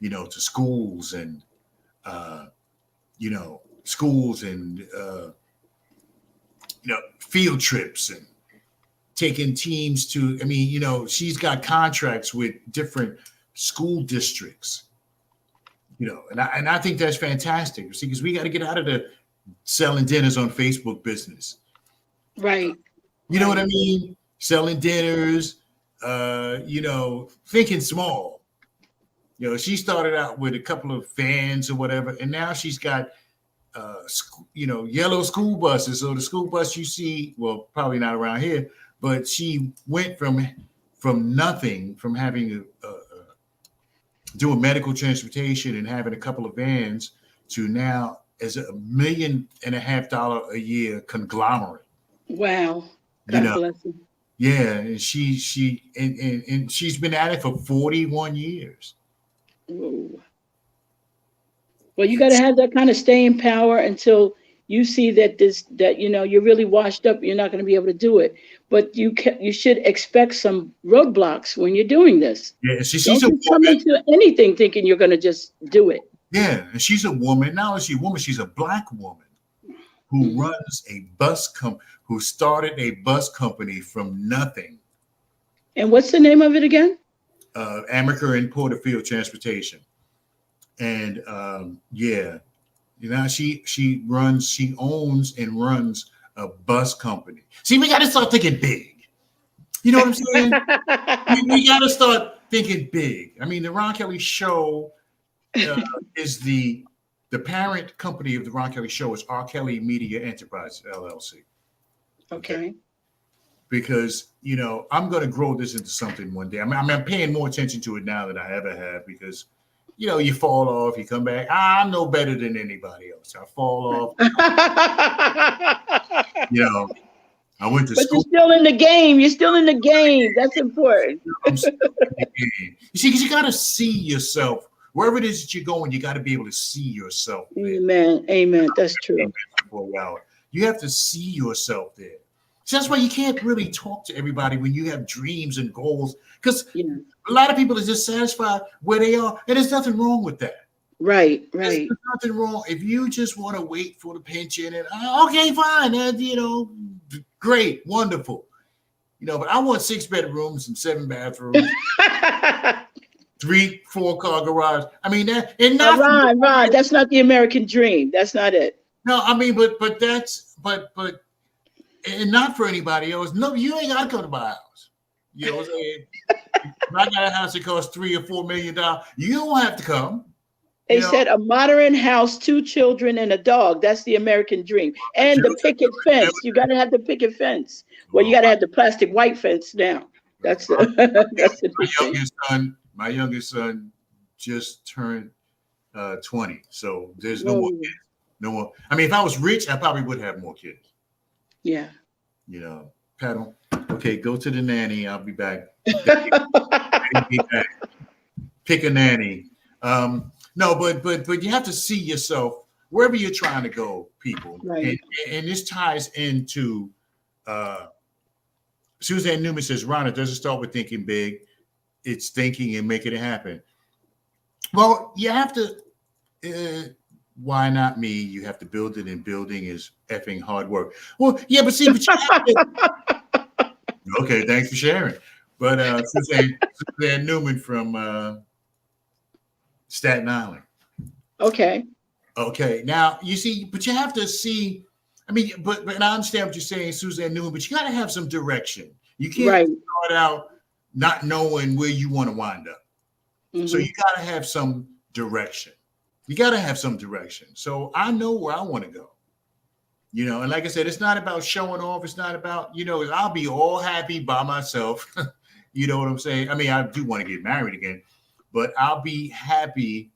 to schools and field trips and taking teams to, she's got contracts with different school districts, and I think that's fantastic. See, because we got to get out of the selling dinners on Facebook business. Right. You know what I mean? Selling dinners, thinking small. She started out with a couple of vans or whatever, and now she's got yellow school buses. So the school bus you see, well, probably not around here, but she went from nothing, from having doing medical transportation and having a couple of vans to now as $1.5 million a year conglomerate. Wow. God bless her. Yeah, and she's been at it for 41 years. Ooh. Well, you got to have that kind of staying power until you see that you're really washed up. You're not going to be able to do it. But you should expect some roadblocks when you're doing this. Yeah, she's Don't just come into anything thinking you're going to just do it. Yeah, and she's a woman. Not only is she a woman, she's a Black woman who runs a who started a bus company from nothing. And what's the name of it again? Amaker and Porterfield Transportation. And she owns and runs a bus company. See, we got to start thinking big. You know what I'm saying? we got to start thinking big. I mean, the Ron Kelly Show is the parent company of the Ron Kelly Show is R. Kelly Media Enterprise, LLC. Okay. Because, I'm going to grow this into something one day. I'm paying more attention to it now than I ever have because, you fall off, you come back. I'm no better than anybody else. I fall off. I went to school. But you're still in the game. You're still in the game. That's important. I'm still in the game. You see, because you got to see yourself. Wherever it is that you're going, you got to be able to see yourself there. Amen. That's true. You have to see yourself there. So that's why you can't really talk to everybody when you have dreams and goals, because a lot of people are just satisfied where they are, and there's nothing wrong with that. Right, There's right. nothing wrong if you just want to wait for the pension and okay, fine, great, wonderful. But I want 6 bedrooms and 7 bathrooms, 3, 4-car garage. I mean that, and not Ron, that's not the American dream. That's not it. no. I mean, but that's and not for anybody else. No, you ain't got to come to my house. You know what I'm saying? If I got a house that costs $3 or $4 million, you don't have to come. They said a modern house, 2 children, and a dog. That's the American dream. And the picket fence. You got to have the picket fence. Well, you got to have the plastic white fence now. That's the my youngest son just turned 20. So there's no more kids. No more. I mean, if I was rich, I probably would have more kids. Yeah. Paddle. Okay, go to the nanny. I'll be back. Pick a nanny. No, but you have to see yourself wherever you're trying to go, people. Right. And this ties into Suzanne Newman says, Ron, it doesn't start with thinking big. It's thinking and making it happen. Well, you have to, why not me? You have to build it, and building is effing hard work. Well, yeah, but you have to, okay, thanks for sharing. But Suzanne Newman from Staten Island. Okay. Now you see, but you have to see. I mean, but I understand what you're saying, Suzanne Newman. But you got to have some direction. You can't start out not knowing where you want to wind up. Mm-hmm. So you got to have some direction. So I know where I want to go. And like I said, it's not about showing off. It's not about I'll be all happy by myself. You know what I'm saying? I mean, I do want to get married again. But I'll be happy.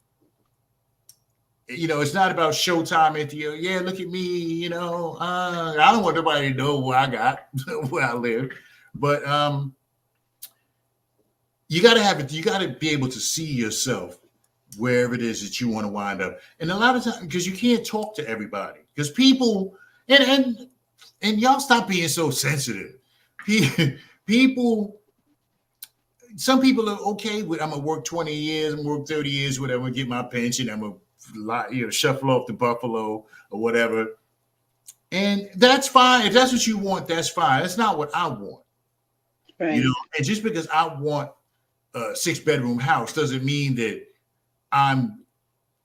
It's not about showtime at the, look at me, I don't want nobody to know where I got, where I live. But you got to have it. You got to be able to see yourself wherever it is that you want to wind up. And a lot of times, because you can't talk to everybody, because people, and y'all stop being so sensitive. People, some people are okay with, I'm gonna work 20 years, I'm gonna work 30 years, whatever, get my pension, I'm gonna shuffle off to Buffalo or whatever. And that's fine. If that's what you want, that's fine. That's not what I want. Right. And just because I want a 6-bedroom house doesn't mean that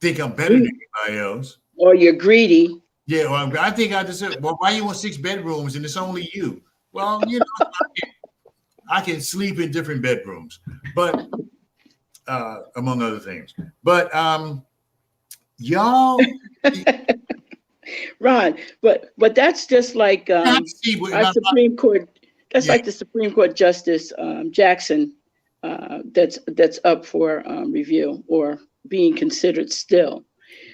think I'm better than anybody else. Or you're greedy. Yeah, well, I think I deserve. Well, why you want 6 bedrooms and it's only you? Well, I can sleep in different bedrooms, but among other things. But y'all, Ron, but that's just like our Supreme Court. That's like the Supreme Court Justice Jackson. That's up for review or being considered still.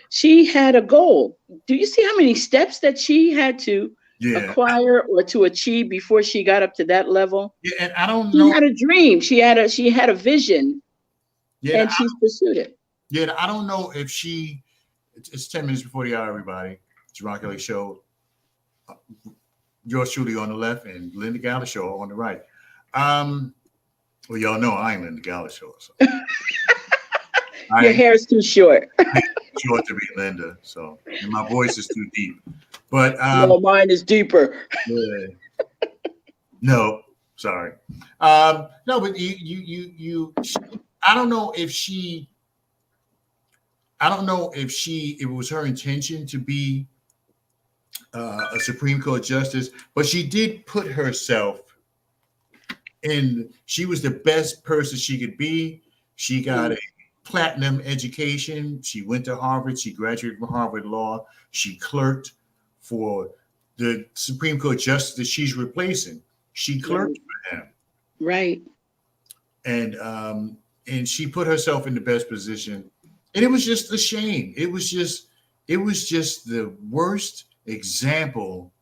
She had a goal. Do you see how many steps that she had to acquire or to achieve before she got up to that level? Yeah, and I don't know. She had a dream. She had a vision. Yeah, and she's pursued it. Yeah, I don't know if it's 10 minutes before the hour, everybody. It's Ron Kelly Show. Yours truly on the left and Lynda Gallashaw on the right. Well, y'all know I ain't Lynda Gallashaw. So. Your hair is too short. Short to be Lynda, so and my voice is too deep. But mine is deeper. Yeah. No, sorry. No, but you. I don't know if it was her intention to be a Supreme Court justice, but she did put herself in. She was the best person she could be. She got a platinum education. She went to Harvard. She graduated from Harvard Law. She clerked for the Supreme Court justice that she's replacing. She clerked for him. Right. And she put herself in the best position. And it was just a shame. It was just the worst example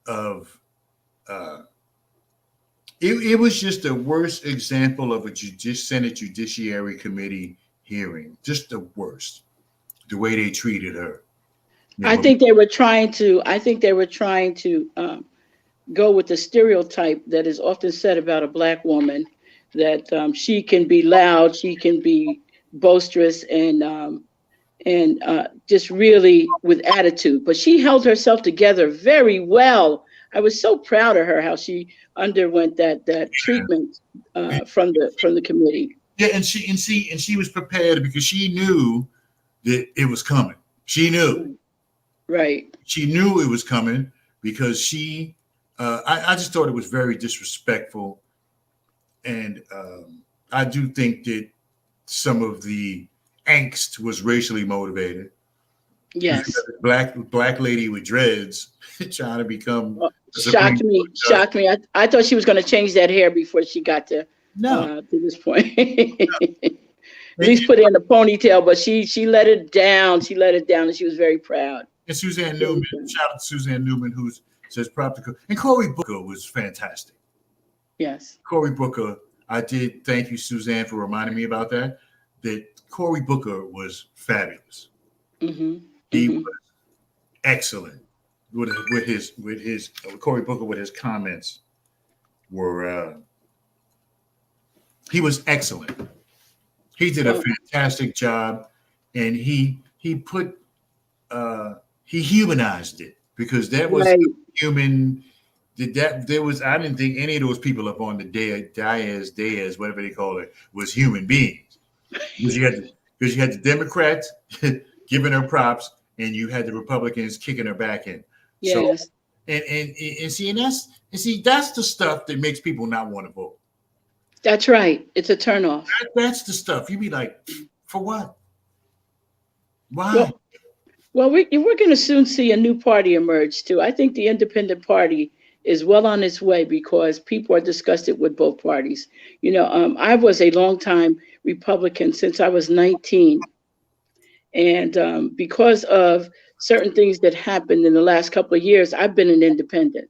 of it was just the worst example of a Senate Judiciary Committee hearing. Just the worst. The way they treated her. I think they were trying to go with the stereotype that is often said about a Black woman, that she can be loud, she can be boisterous, and and just really with attitude. But she held herself together very well. I was so proud of her how she underwent that treatment from the committee. Yeah, and she was prepared because she knew that it was coming. She knew. Right. She knew it was coming because I just thought it was very disrespectful. And I do think that some of the angst was racially motivated. Yes. Black lady with dreads trying to become shocked me. I thought she was going to change that hair before she got to this point. At least put it in a ponytail, but she let it down. She let it down, and she was very proud. And Suzanne Newman, shout out to Suzanne Newman, who says practical. And Cory Booker was fantastic. Yes. Cory Booker, I did thank you, Suzanne, for reminding me about that. That Cory Booker was fabulous. Mm-hmm. He was excellent with his Cory Booker with his comments were he was excellent. He did a fantastic job, and he humanized it because that was human. I didn't think any of those people up on the dais, whatever they call it, was human beings. Because you had the Democrats giving her props, and you had the Republicans kicking her back in. Yes. So, and that's the stuff that makes people not want to vote. That's right. It's a turnoff. That's the stuff. You be like, for what? Why? Well, we're going to soon see a new party emerge too. I think the Independent Party is well on its way because people are disgusted with both parties. I was a longtime Republican since I was 19. And because of certain things that happened in the last couple of years, I've been an independent.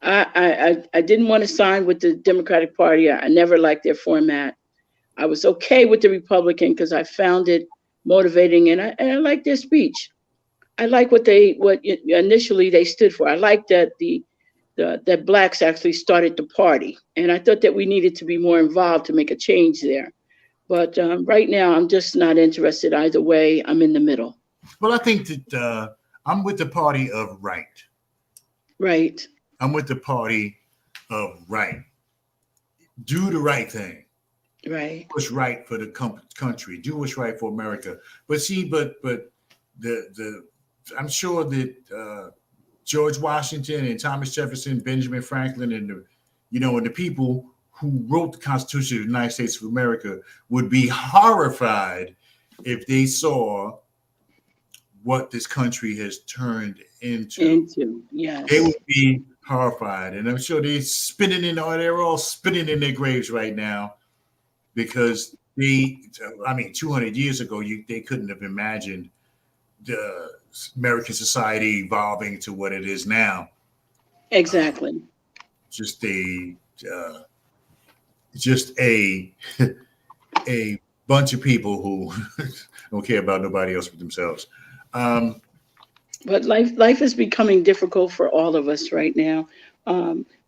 I didn't want to sign with the Democratic Party. I never liked their format. I was okay with the Republican because I found it motivating, and I like their speech. I like what initially they stood for. I like that that blacks actually started the party, and I thought that we needed to be more involved to make a change there. But right now, I'm just not interested either way. I'm in the middle. Well, I think that I'm with the party of right. Right. I'm with the party of right. Do the right thing. Right. Do what's right for the country. Do what's right for America. But I'm sure that George Washington and Thomas Jefferson, Benjamin Franklin, and the people who wrote the Constitution of the United States of America would be horrified if they saw what this country has turned into. Yes. They would be horrified. And I'm sure they're all spinning in their graves right now because 200 years ago, they couldn't have imagined the American society evolving to what it is now. Exactly. Just a bunch of people who don't care about nobody else but themselves. But life is becoming difficult for all of us right now.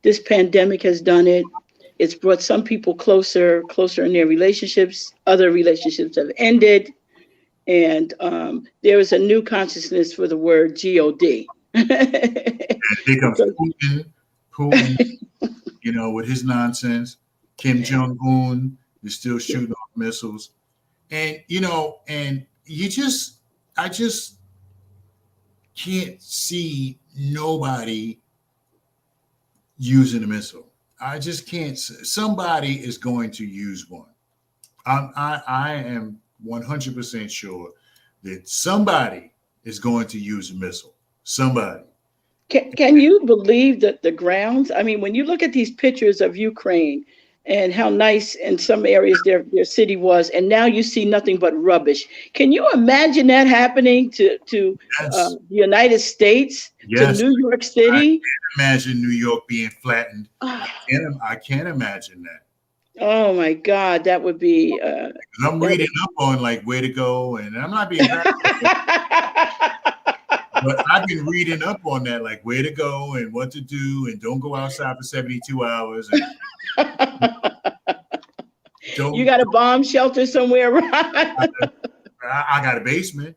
This pandemic has done it. It's brought some people closer in their relationships. Other relationships have ended. And there is a new consciousness for the word God. Here comes Putin, with his nonsense. Kim Jong-un is still shooting off missiles. And, I just can't see nobody using a missile. I just can't. Somebody is going to use one. I am 100% sure that somebody is going to use a missile. Somebody. Can you believe that the grounds? I mean, when you look at these pictures of Ukraine and how nice in some areas their city was, and now you see nothing but rubbish. Can you imagine that happening to the United States, to New York City? I can't imagine New York being flattened. I can't imagine that. Oh my God, that would be. I'm reading up on where to go, and I'm not being. But I've been reading up on that, where to go and what to do, and don't go outside for 72 hours. And you got a bomb shelter somewhere, right? I got a basement.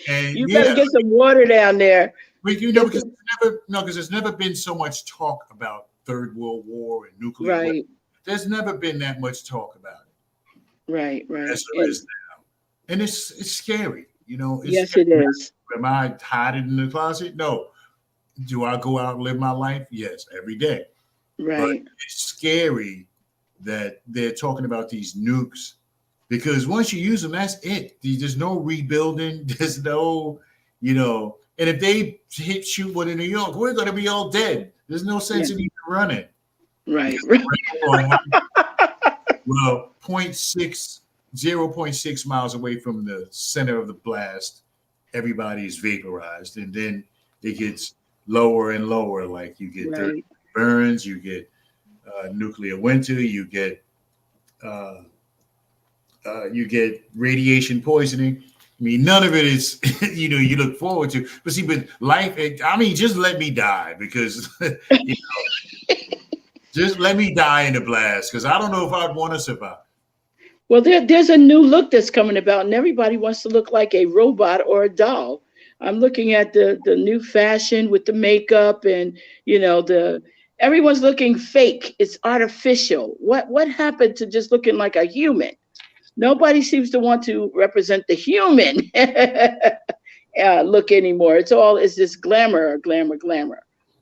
And You better get some water down there. But because there's never been so much talk about Third World War and nuclear. Right. There's never been that much talk about it. Right. As there is now, and it's scary. Yes, it is. Am I hiding in the closet? No. Do I go out and live my life? Yes, every day. Right. But it's scary that they're talking about these nukes, because once you use them, that's it. There's no rebuilding. There's no, and if they shoot one in New York, we're going to be all dead. There's no sense in even running. Right. Well, 0.6 miles away from the center of the blast, everybody's vaporized, and then it gets lower and lower. Like you get burns, you get nuclear winter, you get radiation poisoning. I mean, none of it is you look forward to. But see, life. Just let me die, because just let me die in the blast, because I don't know if I'd want to survive. Well, there's a new look that's coming about, and everybody wants to look like a robot or a doll. I'm looking at the new fashion with the makeup, and everyone's looking fake. It's artificial. What happened to just looking like a human? Nobody seems to want to represent the human look anymore. It's this glamour.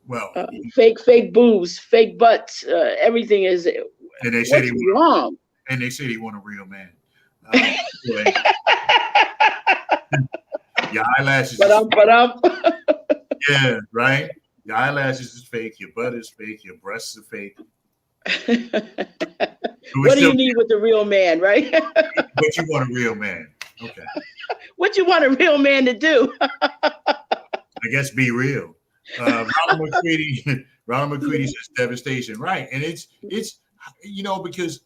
Well, fake boobs, fake butts. Everything is. And they said wrong. And they said he want a real man. Your eyelashes. Yeah, right. Your eyelashes is fake. Your butt is fake. Your breasts are fake. What do you need with a real man, right? But you want a real man. Okay. What you want a real man to do? I guess be real. Ronald McCready says devastation, right? And it's because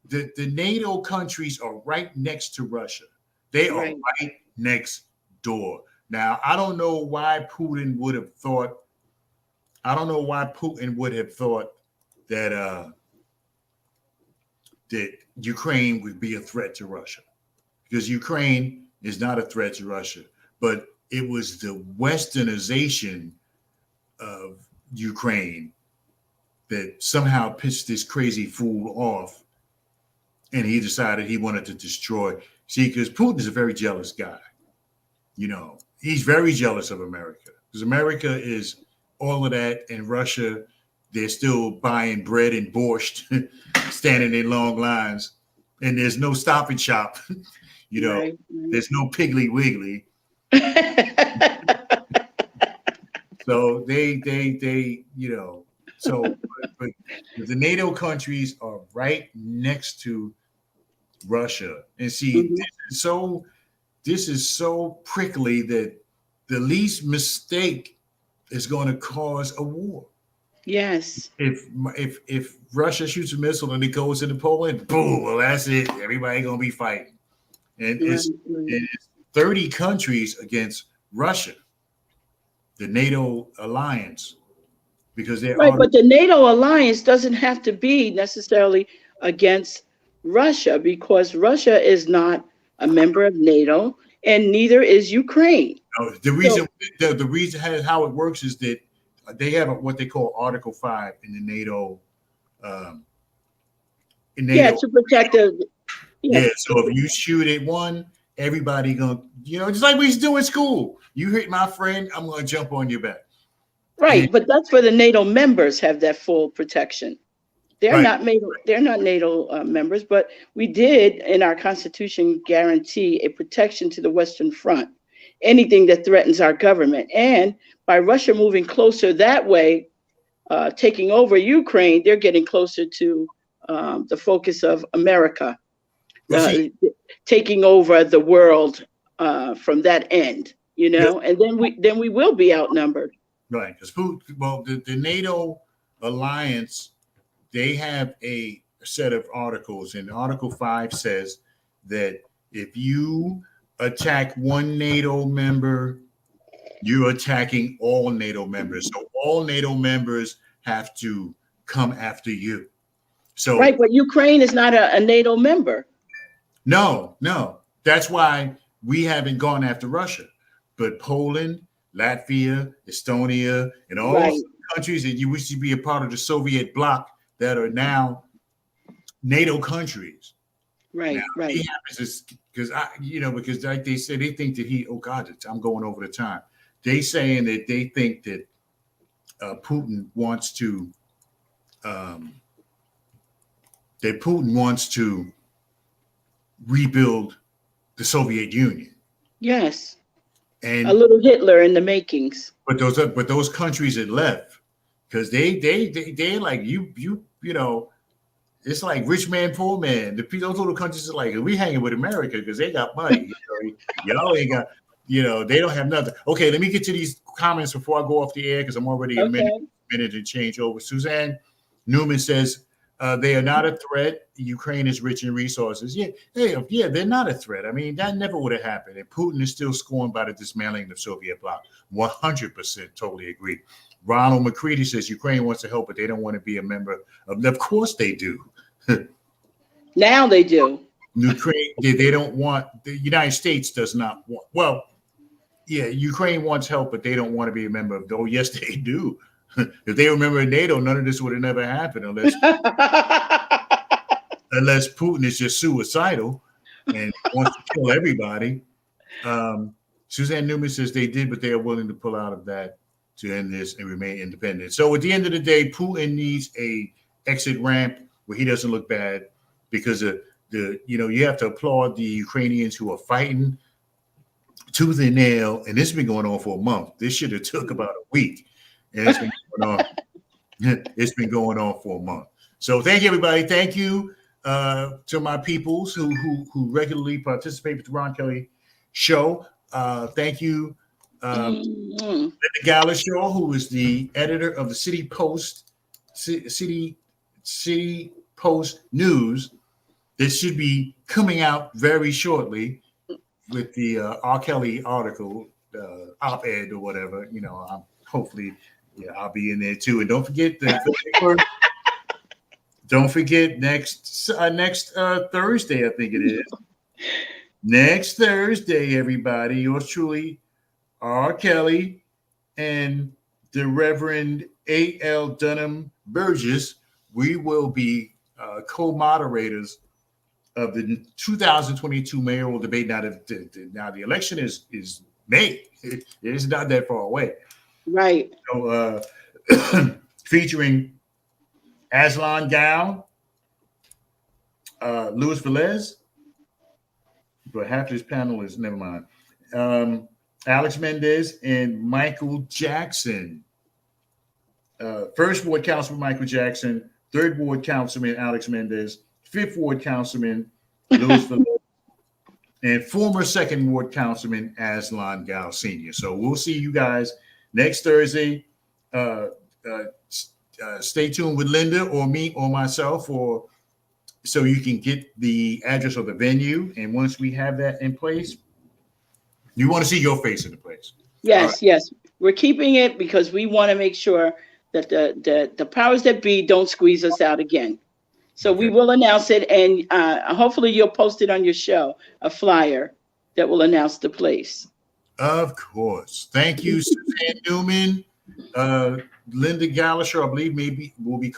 the NATO countries are right next to Russia. They are right next door. Now, I don't know why Putin would have thought that that Ukraine would be a threat to Russia, because Ukraine is not a threat to Russia, but it was the westernization of Ukraine that somehow pissed this crazy fool off, and he decided he wanted to destroy. See, because Putin is a very jealous guy. He's very jealous of America, because America is all of that, and Russia, they're still buying bread and borscht, standing in long lines, and there's no Stop and Shop. There's no Piggly Wiggly. So but the NATO countries are right next to Russia, and see, this is so prickly that the least mistake is going to cause a war. Yes. If Russia shoots a missile and it goes into Poland, boom, well, that's it. Everybody gonna be fighting, and it's 30 countries against Russia, the NATO alliance, because they're right. But the NATO alliance doesn't have to be necessarily against Russia, because Russia is not a member of NATO, and neither is Ukraine. The reason how it works is that they have what they call Article 5 in the NATO. To protect the. So if you shoot at one, everybody gonna, just like we used to do in school. You hit my friend, I'm gonna jump on your back. Right, but that's for the NATO members have that full protection. They're not NATO members, but we did in our Constitution guarantee a protection to the Western Front, anything that threatens our government. And by Russia moving closer that way, taking over Ukraine, they're getting closer to the focus of America, taking over the world from that end, and then we will be outnumbered. Right, because the NATO alliance, they have a set of articles, and Article 5 says that if you attack one NATO member, you're attacking all NATO members. So all NATO members have to come after you. So right, but Ukraine is not a NATO member. No, no. That's why we haven't gone after Russia. But Poland, Latvia, Estonia, and all Right. those countries that used to be a part of the Soviet bloc that are now NATO countries. Right. Now, Right. it happens is because because like they say, they think that oh God, I'm going over the time. They saying that they think that Putin wants to rebuild the Soviet Union. Yes. And A little Hitler in the makings. but those countries that left, because they like it's like rich man, poor man. Those little countries are like, we hanging with America because they got money. Y'all ain't got, they don't have nothing. Okay, let me get to these comments before I go off the air because I'm already a minute and change over. Suzanne Newman says they are not a threat. Ukraine is rich in resources. Yeah, they're not a threat. I mean, that never would have happened. And Putin is still scorned by the dismantling of the Soviet bloc. 100% totally agree. Ronald McCready says Ukraine wants to help, but they don't want to be a member of. Of course they do. Now they do. Ukraine, they don't want. The United States does not want. Well, yeah, Ukraine wants help, but they don't want to be a member of. Oh, yes, they do. If they were a member of NATO, none of this would have never happened unless Putin is just suicidal and wants to kill everybody. Suzanne Newman says they did, but they are willing to pull out of that to end this and remain independent. So at the end of the day, Putin needs a exit ramp where he doesn't look bad, because you have to applaud the Ukrainians who are fighting tooth and nail, and this has been going on for a month. This should have took about a week, and it's been going on. It's been going on for a month. So thank you, everybody. Thank you to my peoples who regularly participate with the Ron Kelly Show. Thank you, Lynda Gallashaw, who is the editor of the City Post News. That should be coming out very shortly with the R. Kelly article, op-ed or whatever. I'm hopefully, I'll be in there too. And don't forget next Thursday, I think it is. Next Thursday, everybody, yours truly, R. Kelly and the Reverend A.L. Dunham Burgess, we will be co-moderators of the 2022 mayoral debate. Now the election is May. It is not that far away. Right. So, featuring Aslan Gal, Luis Velez, but half this panel is, never mind. Alex Mendez and Michael Jackson. First Ward Councilman Michael Jackson, Third Ward Councilman Alex Mendez, Fifth Ward Councilman Luis Velez, and former Second Ward Councilman Aslan Gal Sr. So we'll see you guys next Thursday. Stay tuned with Lynda or me or myself, so you can get the address of the venue. And once we have that in place, you want to see your face in the place. Yes, right. Yes. We're keeping it because we want to make sure that the powers that be don't squeeze us out again. So we will announce it, and hopefully you'll post it on your show, a flyer that will announce the place. Of course. Thank you, Suzanne Newman. Lynda Gallashaw, I believe, will be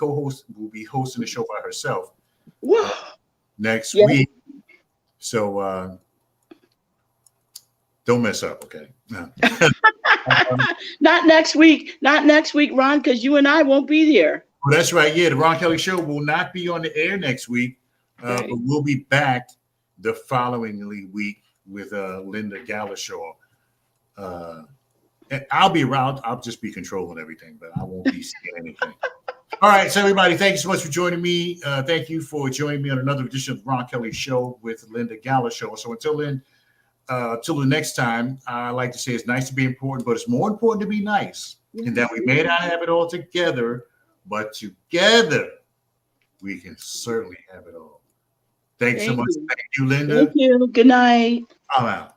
hosting the show by herself next week. So don't mess up, okay? No. Not next week, Ron, because you and I won't be there. Well, that's right. Yeah, the Ron Kelly Show will not be on the air next week, but we'll be back the following week with Lynda Gallashaw. And I'll be around. I'll just be controlling everything, but I won't be saying anything. All right, so everybody, thank you so much for joining me. Thank you for joining me on another edition of the Ron Kelly Show with Lynda Gallashaw. So until then, till the next time, I like to say it's nice to be important, but it's more important to be nice. And that we may not have it all together, but together we can certainly have it all. Thanks so much. Thank you, Lynda. Thank you. Good night. I'm out.